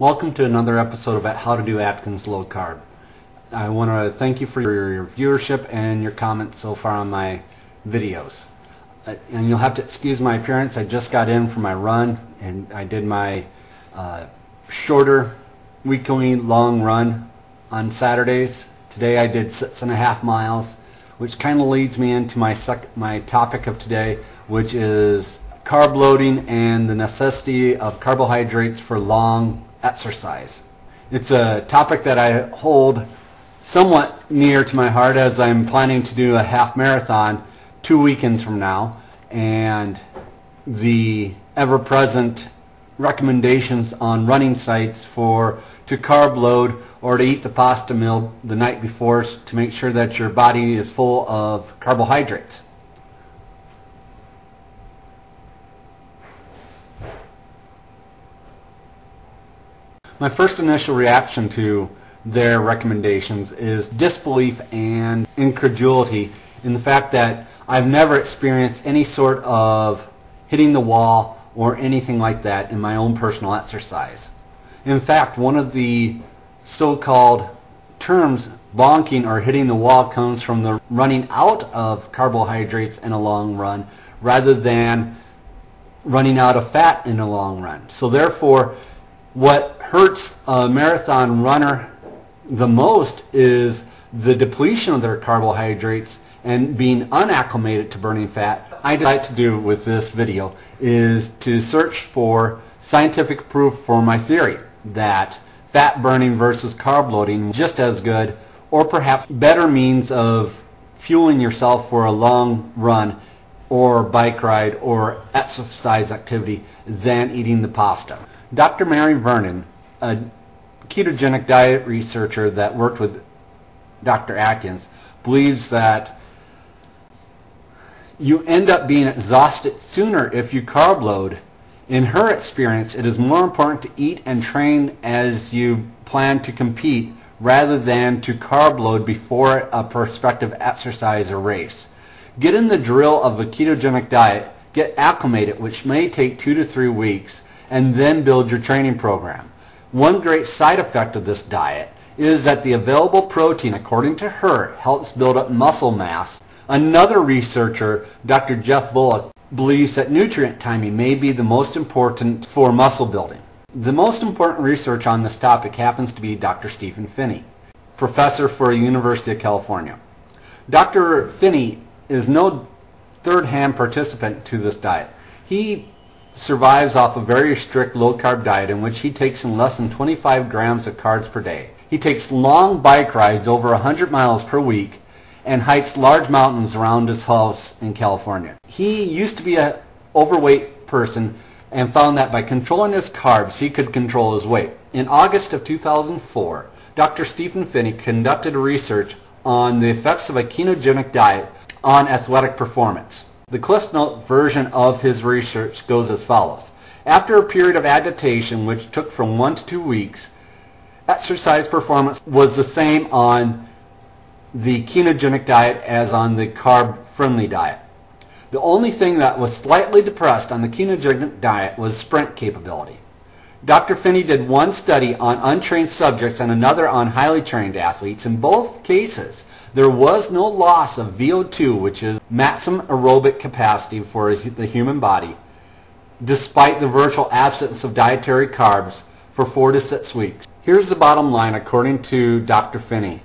Welcome to another episode about how to do Atkins low carb. I want to thank you for your viewership and your comments so far on my videos. And you'll have to excuse my appearance. I just got in from my run and I did my shorter weekly long run on Saturdays. Today I did 6.5 miles, which kind of leads me into my topic of today, which is carb loading and the necessity of carbohydrates for long exercise. It's a topic that I hold somewhat near to my heart, as I'm planning to do a half marathon 2 weekends from now, and the ever-present recommendations on running sites to carb load or to eat the pasta meal the night before to make sure that your body is full of carbohydrates. My first initial reaction to their recommendations is disbelief and incredulity in the fact that I've never experienced any sort of hitting the wall or anything like that in my own personal exercise. In fact, one of the so-called terms, bonking or hitting the wall, comes from the running out of carbohydrates in a long run rather than running out of fat in a long run. So therefore, what hurts a marathon runner the most is the depletion of their carbohydrates and being unacclimated to burning fat. What I'd like to do with this video is to search for scientific proof for my theory that fat burning versus carb loading is just as good or perhaps better means of fueling yourself for a long run or bike ride or exercise activity than eating the pasta. Dr. Mary Vernon, a ketogenic diet researcher that worked with Dr. Atkins, believes that you end up being exhausted sooner if you carb load. In her experience, it is more important to eat and train as you plan to compete rather than to carb load before a prospective exercise or race. Get in the drill of a ketogenic diet, get acclimated, which may take 2 to 3 weeks, and then build your training program. One great side effect of this diet is that the available protein, according to her, helps build up muscle mass. Another researcher, Dr. Jeff Bullock, believes that nutrient timing may be the most important for muscle building. The most important research on this topic happens to be Dr. Stephen Phinney, professor for the University of California. Dr. Phinney is no third-hand participant to this diet. He survives off a very strict low-carb diet in which he takes in less than 25 grams of carbs per day. He takes long bike rides over 100 miles per week and hikes large mountains around his house in California. He used to be an overweight person and found that by controlling his carbs, he could control his weight. In August of 2004, Dr. Stephen Phinney conducted research on the effects of a ketogenic diet on athletic performance. The Cliff Note version of his research goes as follows. After a period of adaptation, which took from 1 to 2 weeks, exercise performance was the same on the ketogenic diet as on the carb-friendly diet. The only thing that was slightly depressed on the ketogenic diet was sprint capability. Dr. Phinney did one study on untrained subjects and another on highly trained athletes. In both cases, there was no loss of VO2, which is maximum aerobic capacity for the human body, despite the virtual absence of dietary carbs for 4 to 6 weeks. Here's the bottom line according to Dr. Phinney,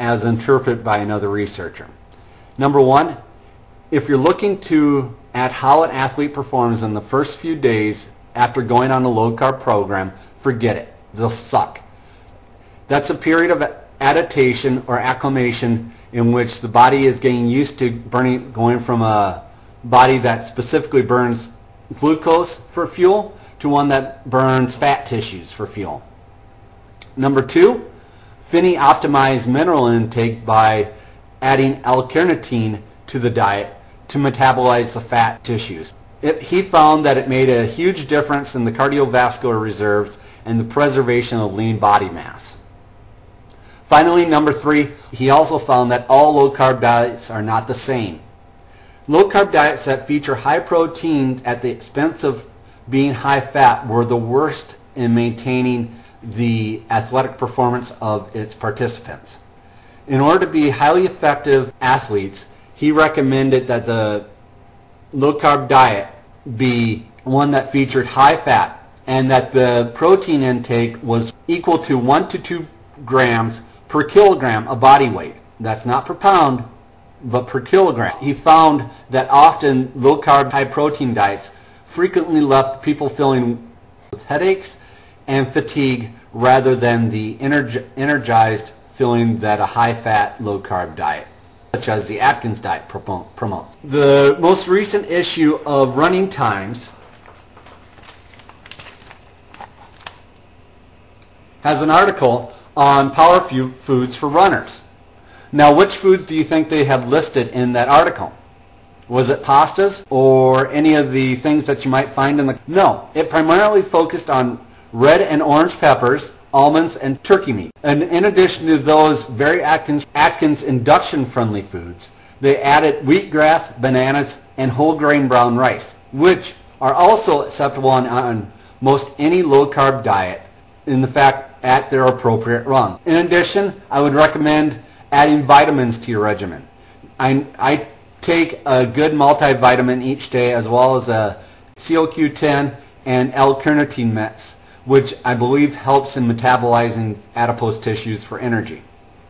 as interpreted by another researcher. Number one, if you're looking at how an athlete performs in the first few days after going on a low-carb program, forget it. They'll suck. That's a period of adaptation or acclimation in which the body is getting used to going from a body that specifically burns glucose for fuel to one that burns fat tissues for fuel. Number two, Phinney optimized mineral intake by adding L-carnitine to the diet to metabolize the fat tissues. He found that it made a huge difference in the cardiovascular reserves and the preservation of lean body mass. Finally, number three, he also found that all low-carb diets are not the same. Low-carb diets that feature high protein at the expense of being high fat were the worst in maintaining the athletic performance of its participants. In order to be highly effective athletes, he recommended that the low-carb diet be one that featured high fat and that the protein intake was equal to 1 to 2 grams per kilogram of body weight. That's not per pound, but per kilogram. He found that often low-carb, high-protein diets frequently left people feeling with headaches and fatigue rather than the energized feeling that a high-fat, low-carb diet, such as the Atkins diet, promotes. The most recent issue of Running Times has an article on power foods for runners. Now, which foods do you think they have listed in that article? Was it pastas or any of the things that you might find in the... No, it primarily focused on red and orange peppers, almonds, and turkey meat. And in addition to those very Atkins induction-friendly foods, they added wheatgrass, bananas, and whole grain brown rice, which are also acceptable on most any low-carb diet, in the fact at their appropriate rung. In addition, I would recommend adding vitamins to your regimen. I take a good multivitamin each day, as well as a CoQ10 and L-carnitine mix, which I believe helps in metabolizing adipose tissues for energy.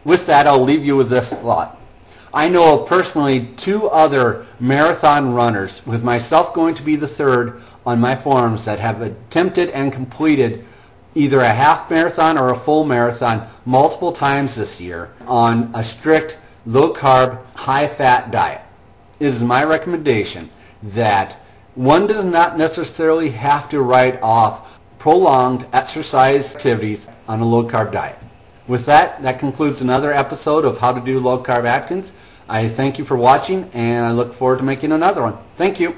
With that, I'll leave you with this thought. I know of personally 2 other marathon runners, with myself going to be the third on my forums, that have attempted and completed either a half marathon or a full marathon multiple times this year on a strict low-carb, high-fat diet. It is my recommendation that one does not necessarily have to write off prolonged exercise activities on a low-carb diet. With that, that concludes another episode of How to Do Low-Carb Atkins. I thank you for watching, and I look forward to making another one. Thank you.